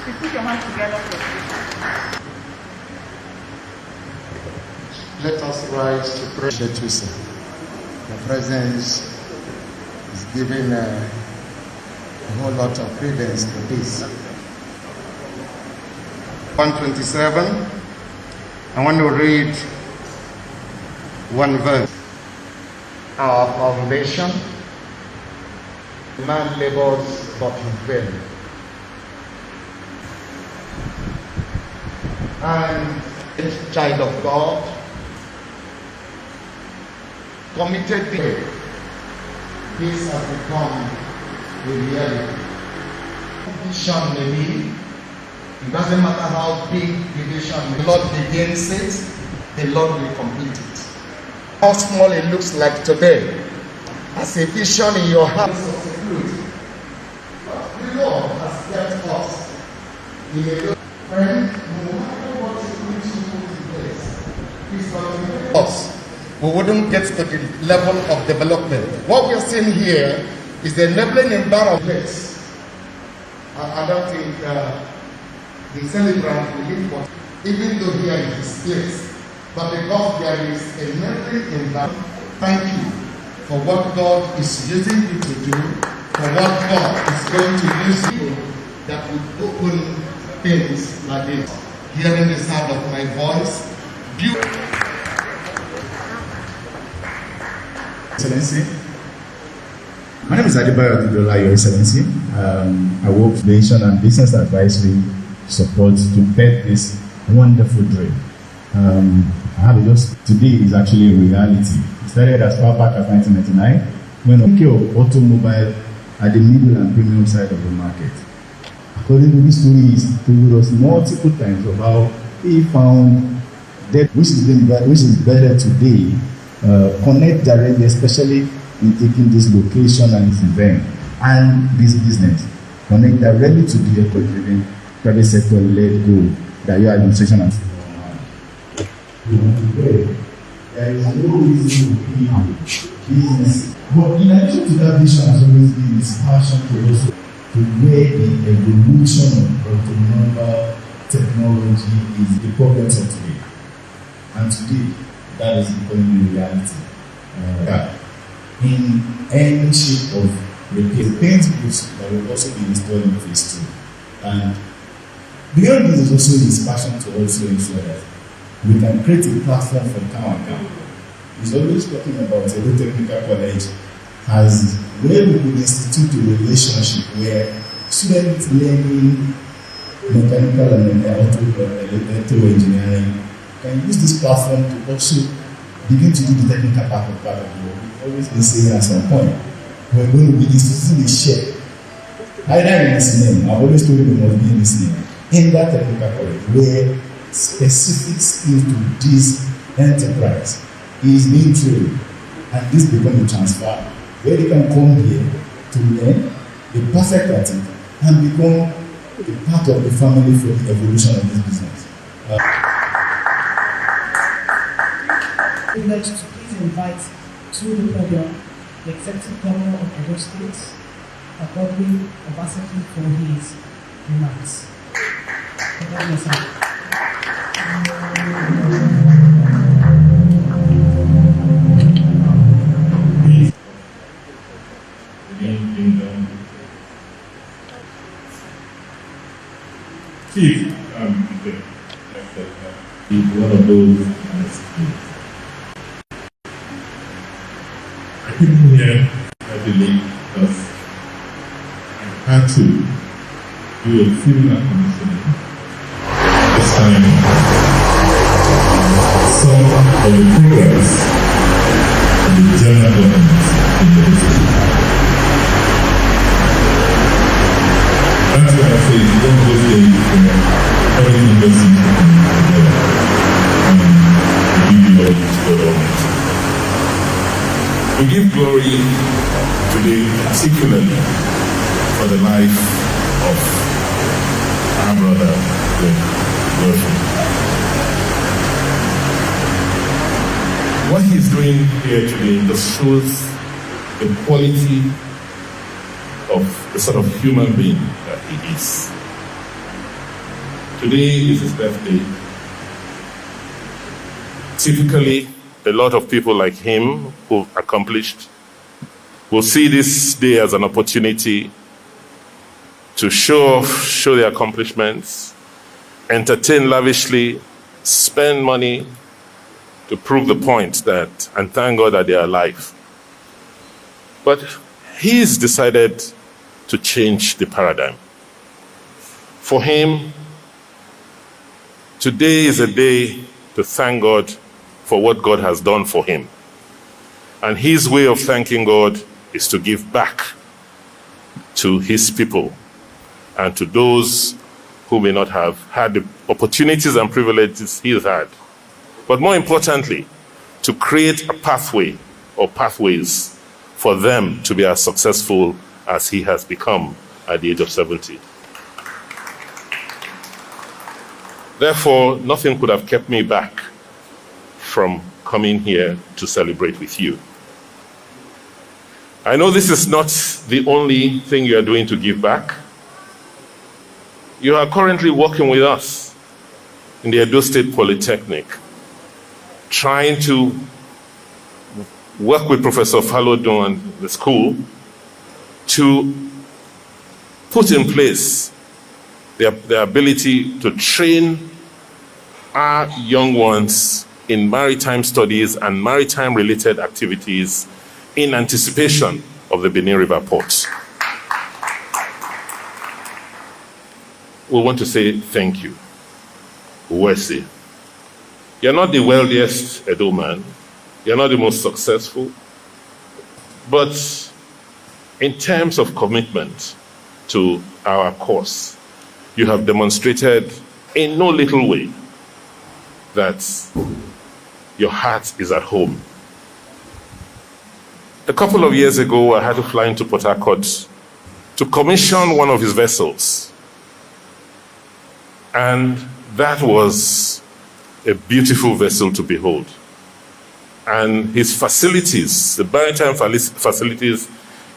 Please put your hands together for the Let us rise to pray. The presence is giving a whole lot of credence to this. 127. I want to read one verse. Our foundation, man labors but in vain. And each child of God committed to it. This has become a reality. Vision may be, it doesn't matter how big the vision, the Lord begins it, the Lord will complete it. How small it looks like today, as a vision in your heart. But the Lord has kept us in a good friend, no matter what you put in place, He's going to us. We wouldn't get to the level of development. What we're seeing here is the enabling environment. I don't think the celebrant will live for, even though here is his place. But because there is a enabling environment, thank you for what God is using you to do, for what God is going to use you that will open things like this. Hearing the sound of my voice, Excellency. My name is Adebayo Adedola, Your Excellency. I work for Nation and Business Advisory Support to pet this wonderful dream. I have it just today is actually a reality. It started as far back as 1999 when automobile at the middle and premium side of the market. According to this story, he told us multiple times of how he found that which is better today. Connect directly, especially in taking this location and this event and this business. Connect directly to the airport-driven private sector led goal that your administration has. There is no reason to be business. But in addition to that vision has always been his passion to also to where the evolution of automobile technology is the progress of today. And today, that is becoming a reality. In any shape of repair, paint booths that will also be installed in phase 2. And beyond this is also his passion to also ensure that we can create a platform for town. He's always talking about a technical college as where we could institute a relationship where students learning mechanical and electrical engineering can use this platform to also begin to do the technical part of the work. We've always been saying at some point, we're going to be instituting a share. Either in this name, I've always told you we must be in this name, in that technical college, where specific skills to this enterprise is being trained, and this becomes a transfer, where they can come here to learn, be perfect at it, and become a part of the family for the evolution of this business. Privileged to please invite to the podium the Executive Governor of Edo State, Obaseki, for his remarks. Chief, one of those I came here, I believe, because I had to do a similar commissioning. This time, some of the programs of the general government in the city. That's why I say you don't go there for every university together and give you all the government. We give glory today particularly for the life of our brother, the Wilson. What he's doing here today just shows the quality of the sort of human being that he is. Today is his birthday. Typically, a lot of people like him who've accomplished will see this day as an opportunity to show their accomplishments, entertain lavishly, spend money to prove the point that, and thank God that they are alive. But he's decided to change the paradigm. For him, today is a day to thank God for what God has done for him. And his way of thanking God is to give back to his people and to those who may not have had the opportunities and privileges he's had. But more importantly, to create a pathway or pathways for them to be as successful as he has become at the age of 70. Therefore, nothing could have kept me back from coming here to celebrate with you. I know this is not the only thing you are doing to give back. You are currently working with us in the Edo State Polytechnic, trying to work with Professor Falodun and the school to put in place the ability to train our young ones in maritime studies and maritime-related activities in anticipation of the Benin River port. We want to say thank you. Uwesi. You're not the wealthiest Edo man. You're not the most successful. But in terms of commitment to our cause, you have demonstrated in no little way that your heart is at home. A couple of years ago, I had to fly into Port Harcourt to commission one of his vessels. And that was a beautiful vessel to behold. And his facilities, the maritime facilities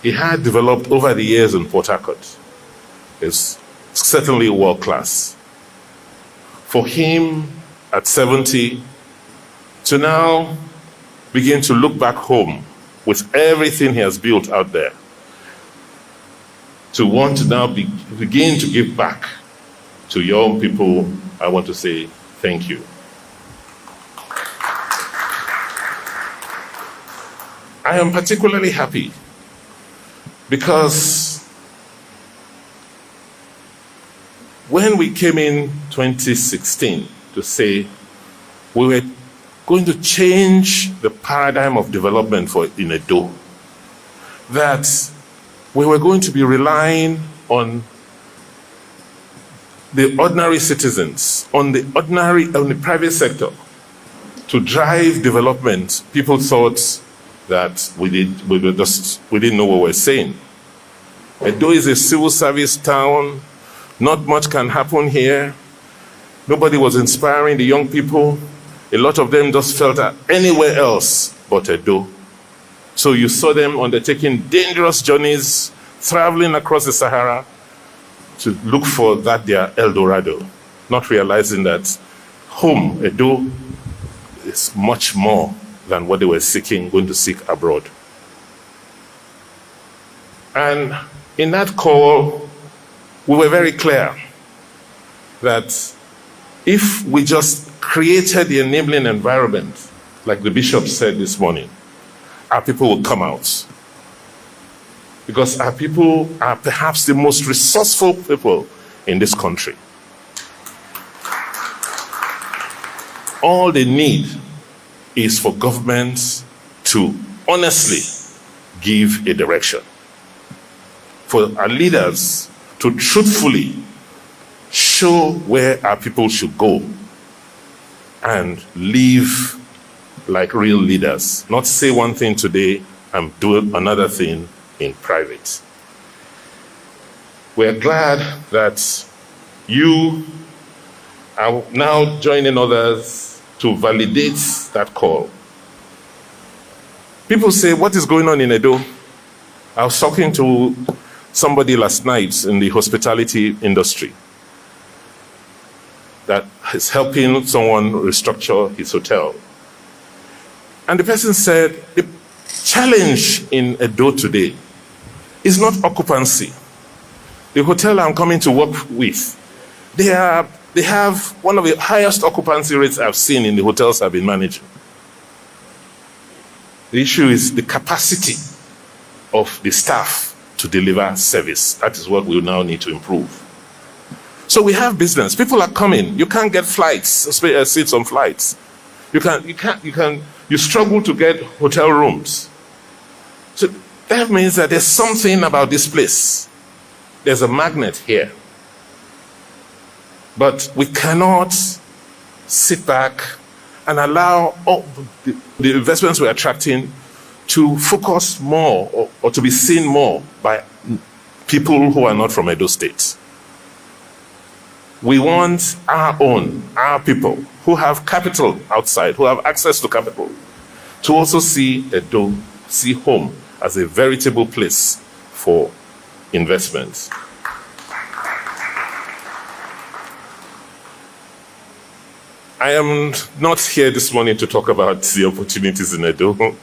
he had developed over the years in Port Harcourt, is certainly world class. For him at 70 to now begin to look back home with everything he has built out there, to want to now begin to give back to young people, I want to say thank you. I am particularly happy because when we came in 2016 to say we were going to change the paradigm of development for in Edo, that we were going to be relying on the ordinary citizens, on the private sector to drive development, people thought that we didn't know what we were saying. Edo is a civil service town. Not much can happen here. Nobody was inspiring the young people. A lot of them just felt that anywhere else but Edo. So you saw them undertaking dangerous journeys, traveling across the Sahara to look for that their El Dorado, not realizing that home, Edo, is much more than what they were seeking, going to seek abroad. And in that call, we were very clear that if we just created the enabling environment, like the bishop said this morning, our people will come out. Because our people are perhaps the most resourceful people in this country. All they need is for governments to honestly give a direction. For our leaders to truthfully show where our people should go and live like real leaders. Not say one thing today and do another thing in private. We're glad that you are now joining others to validate that call. People say, what is going on in Edo? I was talking to somebody last night in the hospitality industry. that is helping someone restructure his hotel. And the person said, the challenge in Edo today is not occupancy. The hotel I'm coming to work with, they have one of the highest occupancy rates I've seen in the hotels I've been managing. The issue is the capacity of the staff to deliver service. That is what we now need to improve. So we have business. People are coming. You can't get flights, seats on flights. You struggle to get hotel rooms. So that means that there's something about this place. There's a magnet here. But we cannot sit back and allow all the investments we're attracting to focus more or to be seen more by people who are not from Edo State. We want our people who have capital outside, who have access to capital, to also see Edo, see home as a veritable place for investments. I am not here this morning to talk about the opportunities in Edo.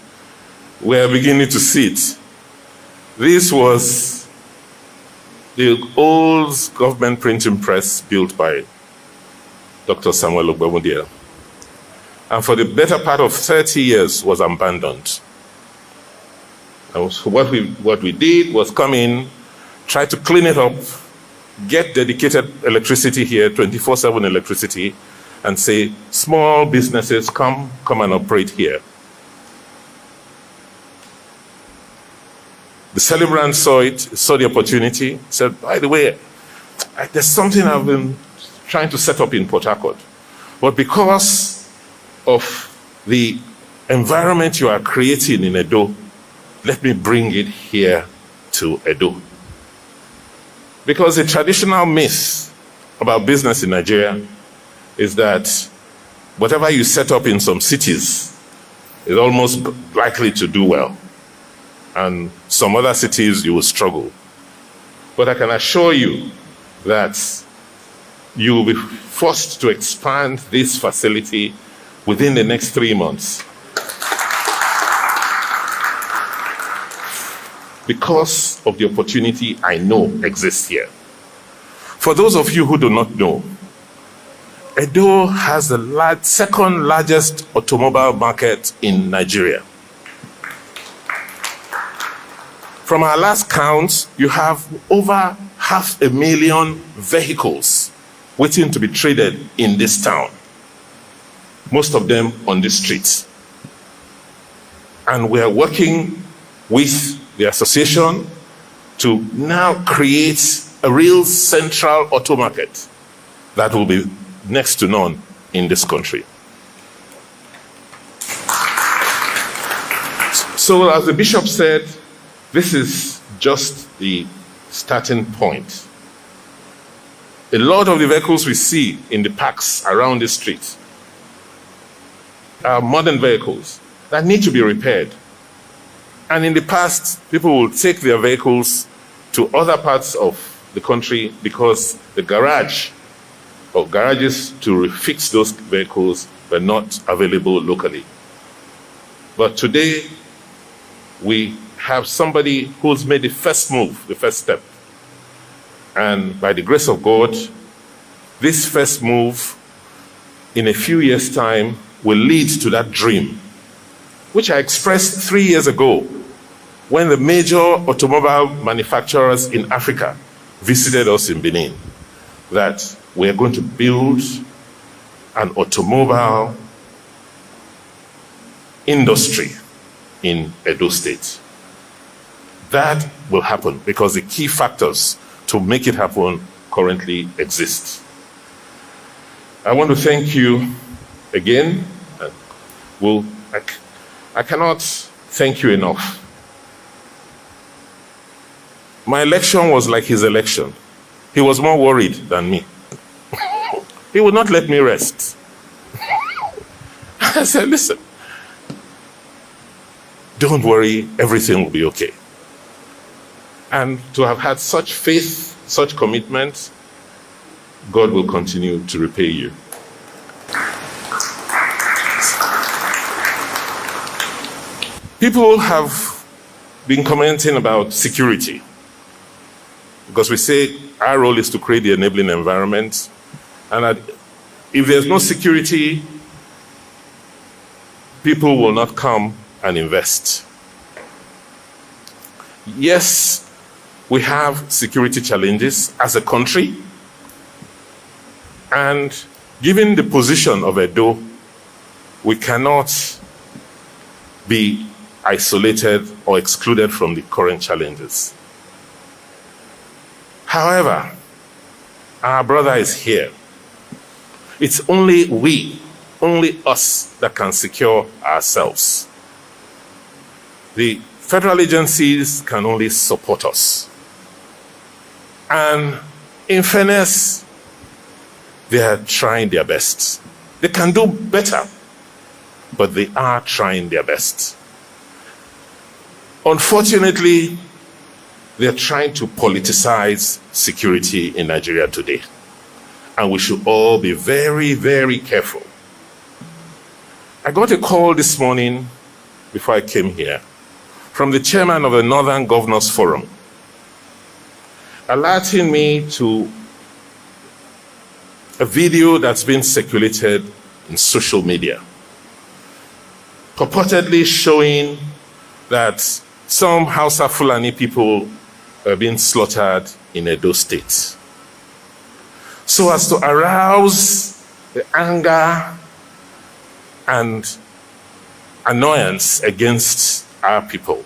We are beginning to see it. This was the old government printing press built by Dr. Samuel Ogbamudia. And for the better part of 30 years was abandoned. And what we did was come in, try to clean it up, get dedicated electricity here, 24/7 electricity, and say, small businesses, come and operate here. The celebrant saw it, saw the opportunity, said, by the way, there's something I've been trying to set up in Port Harcourt. But because of the environment you are creating in Edo, let me bring it here to Edo. Because the traditional myth about business in Nigeria is that whatever you set up in some cities is almost likely to do well. And some other cities you will struggle. But I can assure you that you will be forced to expand this facility within the next 3 months. Because of the opportunity I know exists here. For those of you who do not know, Edo has the second largest automobile market in Nigeria. From our last count, you have over 500,000 vehicles waiting to be traded in this town. Most of them on the streets. And we are working with the association to now create a real central auto market that will be next to none in this country. So as the bishop said, this is just the starting point. A lot of the vehicles we see in the parks around the street are modern vehicles that need to be repaired. And in the past, people will take their vehicles to other parts of the country because the garage or garages to fix those vehicles were not available locally. But today, we have somebody who's made the first move, the first step. And by the grace of God, this first move, in a few years' time, will lead to that dream, which I expressed 3 years ago when the major automobile manufacturers in Africa visited us in Benin, that we are going to build an automobile industry in Edo State. That will happen because the key factors to make it happen currently exist. I want to thank you again. I cannot thank you enough. My election was like his election. He was more worried than me. He would not let me rest. I said, listen, don't worry, everything will be okay. And to have had such faith, such commitment, God will continue to repay you. People have been commenting about security, because we say our role is to create the enabling environment, and that if there's no security, people will not come and invest. Yes, we have security challenges as a country, and given the position of Edo, we cannot be isolated or excluded from the current challenges. However, our brother is here. It's only we, only us, that can secure ourselves. The federal agencies can only support us. And in fairness, they are trying their best. They can do better, but they are trying their best. Unfortunately, they're trying to politicize security in Nigeria today. And we should all be very, very careful. I got a call this morning before I came here from the chairman of the Northern Governors Forum, alerting me to a video that's been circulated in social media, purportedly showing that some Hausa Fulani people are being slaughtered in Edo State, so as to arouse the anger and annoyance against our people.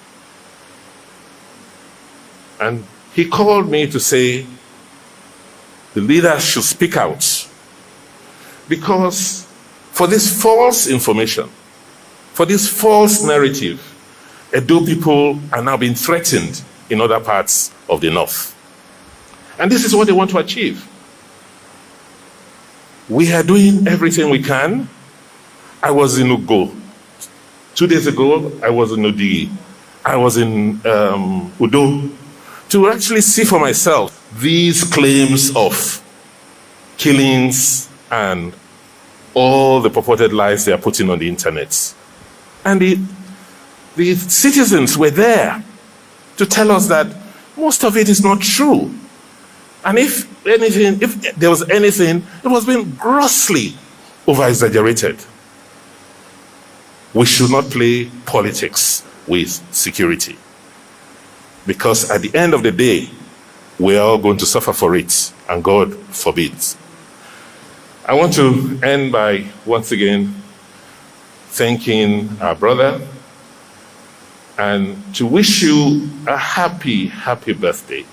And he called me to say the leaders should speak out, because for this false information, for this false narrative, Edo people are now being threatened in other parts of the north. And this is what they want to achieve. We are doing everything we can. I was in Ugo. 2 days ago, I was in Udi. I was in Udo, to actually see for myself these claims of killings and all the purported lies they are putting on the internet. And the citizens were there to tell us that most of it is not true. And if anything, if there was anything, it was being grossly over-exaggerated. We should not play politics with security, because at the end of the day, we are all going to suffer for it, and God forbid. I want to end by once again thanking our brother and to wish you a happy, happy birthday.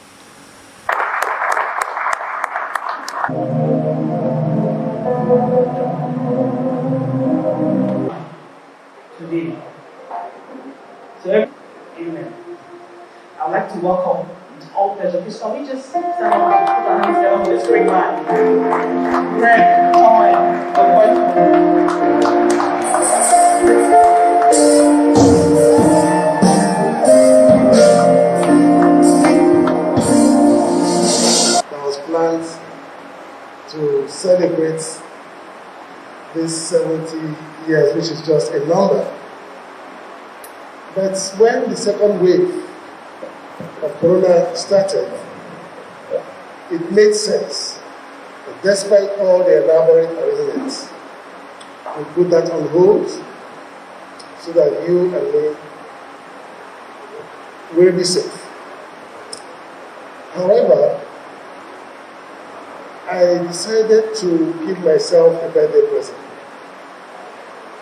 Today. So, amen. I'd like to welcome with all pleasure. Please, can we just stand up and put our hands down for this great man? Greg, welcome. That was planned to celebrate this 70 years, which is just a number. But when the second wave of Corona started, it made sense that despite all the elaborate arrangements, we put that on hold so that you and me will be safe. However, I decided to give myself a birthday present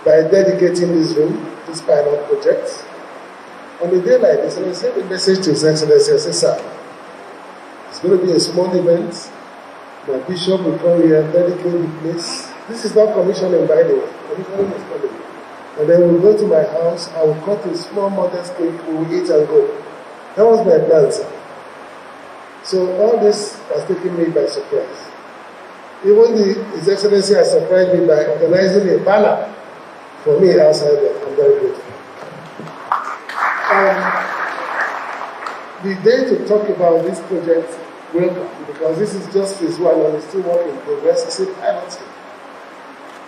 by dedicating this room, this pilot project. On a day like this, and I sent a message to His Excellency. I said, sir, it's going to be a small event. My bishop will come here and dedicate the place. This is not commissioning, by the way. Commissioning is coming. And then we'll go to my house. I will cut a small modest cake. We will eat and go. That was my plan, sir. So all this has taken me by surprise. Even His Excellency has surprised me by organizing a banner for me outside there. I'm very grateful. The day to talk about this project welcome, because this is just phase 1 and it's still work in progress. It's a pilot scheme.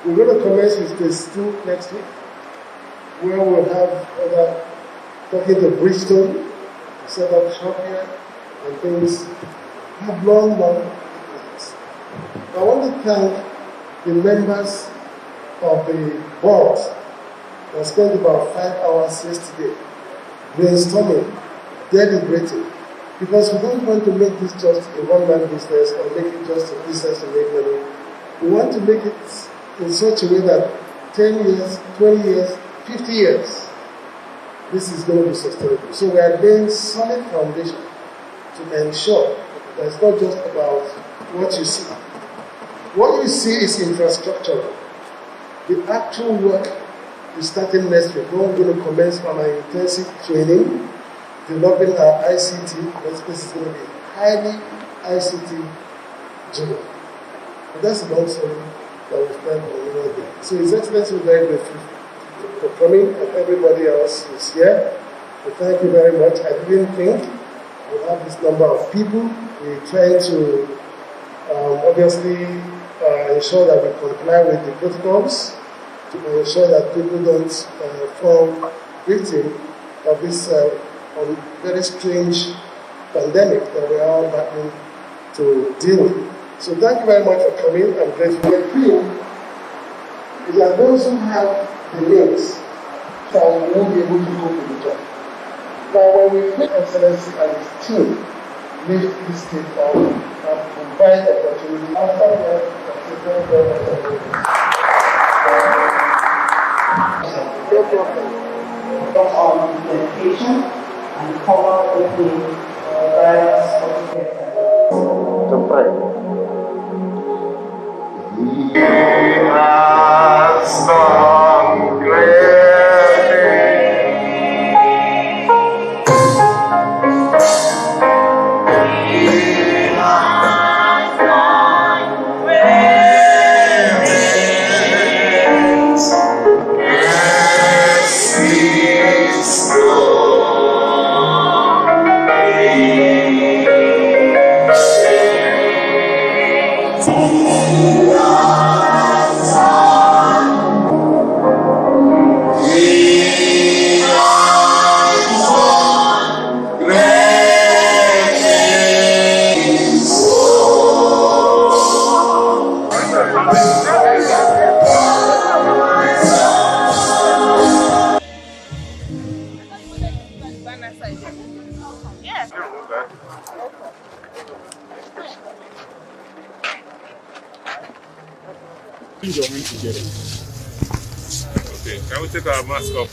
We're going to commence with phase 2 next week, where we'll have talking to Bridgestone to set up shop here and things. Have long projects. I want to thank the members of the board that spent about 5 hours yesterday brainstorming, deliberating, because we don't want to make this just a one-man business or make it just a business to make money. We want to make it in such a way that 10 years, 20 years, 50 years, this is going to be sustainable. So we are laying solid foundation to ensure that it's not just about what you see. What you see is infrastructure. The actual work is starting next week. We're going to commence on our intensive training, developing our ICT. This place is going to be highly ICT driven. But that's a long story that we've spent on another day. So His Excellency is very grateful for coming, and everybody else who's here. So thank you very much. I didn't think we'd have this number of people. We're trying to obviously ensure that we comply with the protocols to ensure that people don't fall victim of this very strange pandemic that we are all having to deal with. So thank you very much for coming. I'm grateful. The thing is that those who have the links won't be able to go to the job. Now, when we make Excellency and his team lift this state up and provide opportunity after that, no problem. On dedication and cover with the various Autocare Center. To pray. Put your hands together. Okay, can we take our mask off?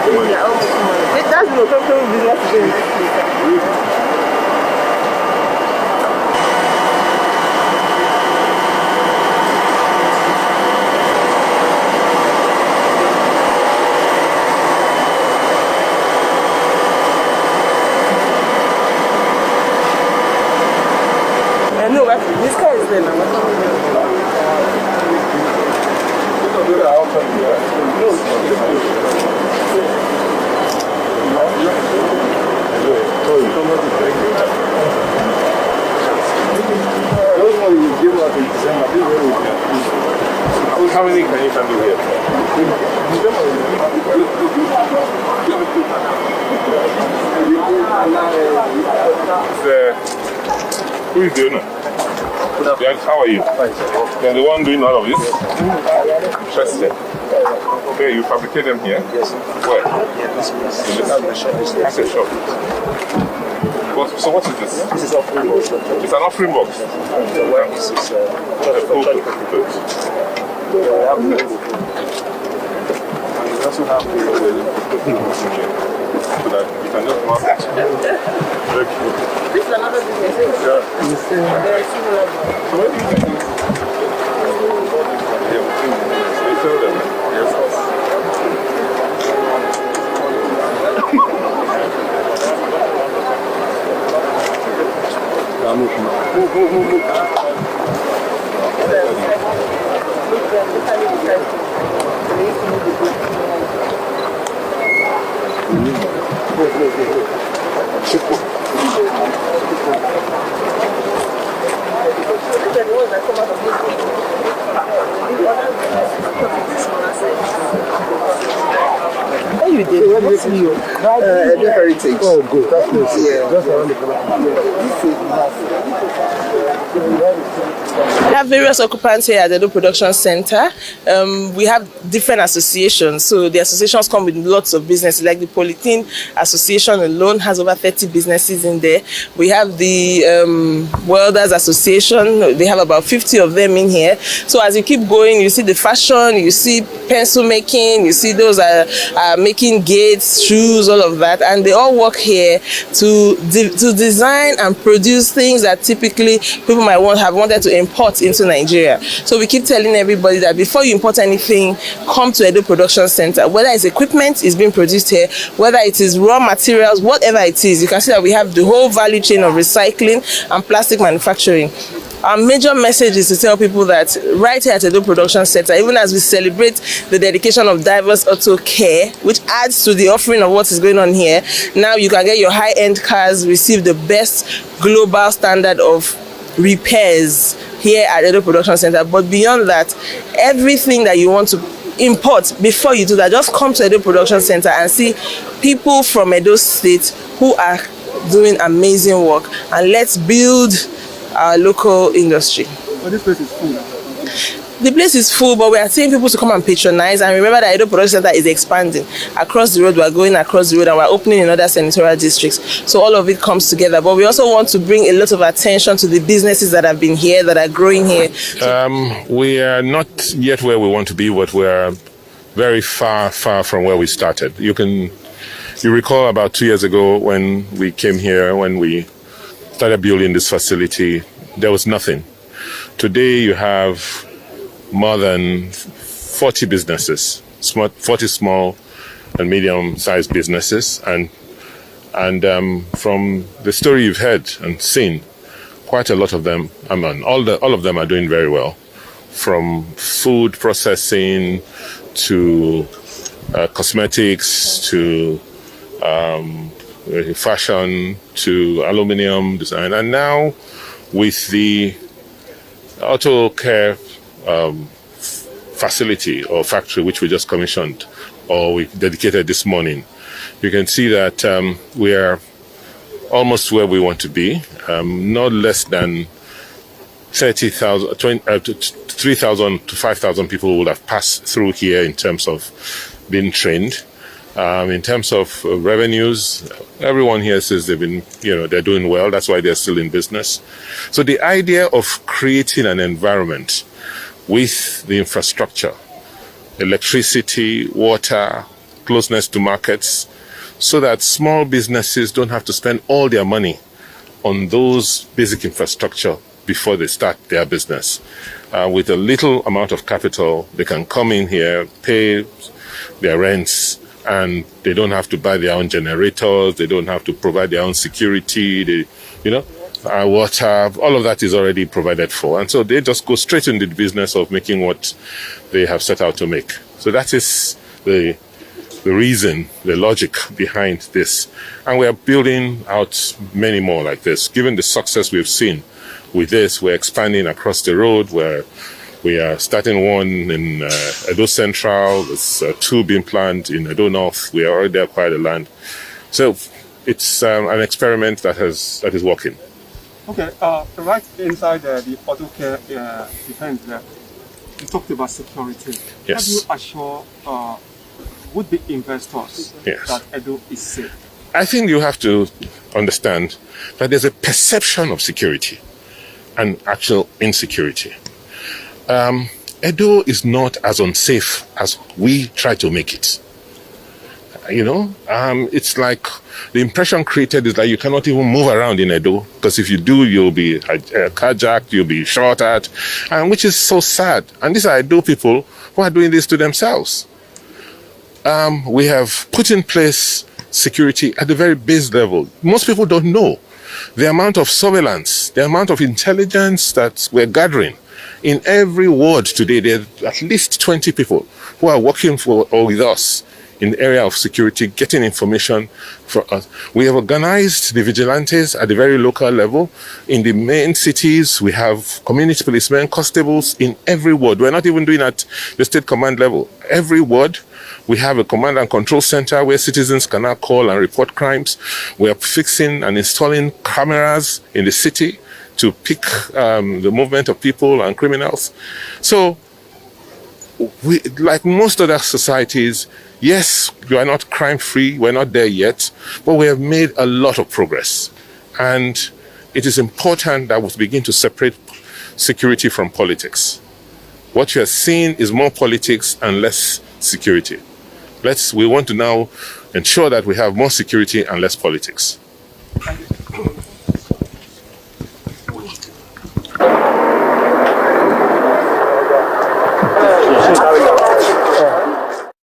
That's the local business today. No, this car is there now. How many can you handle here? Who is the owner? Yeah, how are you? You're the one doing all of this? Interesting. Okay, you fabricate them here? Yes. Where? Yeah, this is That's a shop. So what is this? This is offering box. It's an offering box. This is Good. we also have So that you can just mark it. This is another business. Very similar. So where do you get this? You sell them? Yes. You did. Where did you? heritage. Oh, good. That's good. Yeah. Just around the corner. We have various occupants here at the Production Center. We have different associations. So the associations come with lots of businesses. Like the Polythene Association alone has over 30 businesses in there. We have the Welders Association. They have about 50 of them in here. So as you keep going, you see the fashion, you see pencil making, you see those are making gates, shoes, all of that. And they all work here to design and produce things that typically people might have wanted to import into Nigeria. So we keep telling everybody that before you import anything, come to Edo Production Center. Whether it's equipment is being produced here, whether it is raw materials, whatever it is, you can see that we have the whole value chain of recycling and plastic manufacturing. Our major message is to tell people that right here at Edo Production Center, even as we celebrate the dedication of diverse auto care, which adds to the offering of what is going on here, now you can get your high-end cars, receive the best global standard of repairs here at Edo Production Center. But beyond that, everything that you want to import, before you do that, just come to Edo Production Center and see people from Edo State who are doing amazing work, and let's build our local industry. But this place is full. The place is full, but we are seeing people to come and patronize. And remember that Edo Production Center is expanding. Across the road, we are going across the road, and we are opening in other senatorial districts. So all of it comes together. But we also want to bring a lot of attention to the businesses that have been here, that are growing here. We are not yet where we want to be, but we are very far from where we started. You recall about 2 years ago when we came here, when we started building this facility, there was nothing. Today you have more than 40 businesses, 40 small and medium-sized businesses, and from the story you've heard and seen, quite a lot of them, all of them are doing very well, from food processing to cosmetics to fashion to aluminium design, and now with the Autocare facility or factory which we just commissioned or we dedicated this morning, you can see that we are almost where we want to be. Not less than 3,000 to 5,000 people will have passed through here in terms of being trained. In terms of revenues, everyone here says they've been, they're doing well. That's why they're still in business. So the idea of creating an environment with the infrastructure, electricity, water, closeness to markets, so that small businesses don't have to spend all their money on those basic infrastructure before they start their business. With a little amount of capital, they can come in here, pay their rents, and they don't have to buy their own generators, they don't have to provide their own security, water, all of that is already provided for. And so they just go straight into the business of making what they have set out to make. So that is the reason, the logic behind this. And we are building out many more like this. Given the success we've seen with this, we're expanding across the road, where we are starting one in Edo Central. There's 2 being planned in Edo North. We are already acquired the land. So it's an experiment that is working. Okay, right inside the Autocare event there, you talked about security. Yes. How do you assure would-be investors Yes. that Edo is safe? I think you have to understand that there's a perception of security and actual insecurity. Edo is not as unsafe as we try to make it. It's like the impression created is that you cannot even move around in Edo, because if you do, you'll be carjacked, you'll be shot at, and which is so sad. And these are Edo people who are doing this to themselves. We have put in place security at the very base level. Most people don't know the amount of surveillance, the amount of intelligence that we're gathering. In every ward today, there are at least 20 people who are working for or with us in the area of security, getting information for us. We have organized the vigilantes at the very local level. In the main cities, we have community policemen, constables in every ward. We're not even doing at the state command level. Every ward, we have a command and control center where citizens can now call and report crimes. We are fixing and installing cameras in the city to pick the movement of people and criminals. So, we, like most other societies, yes, we are not crime-free, we're not there yet, but we have made a lot of progress. And it is important that we begin to separate security from politics. What you are seeing is more politics and less security. We want to now ensure that we have more security and less politics.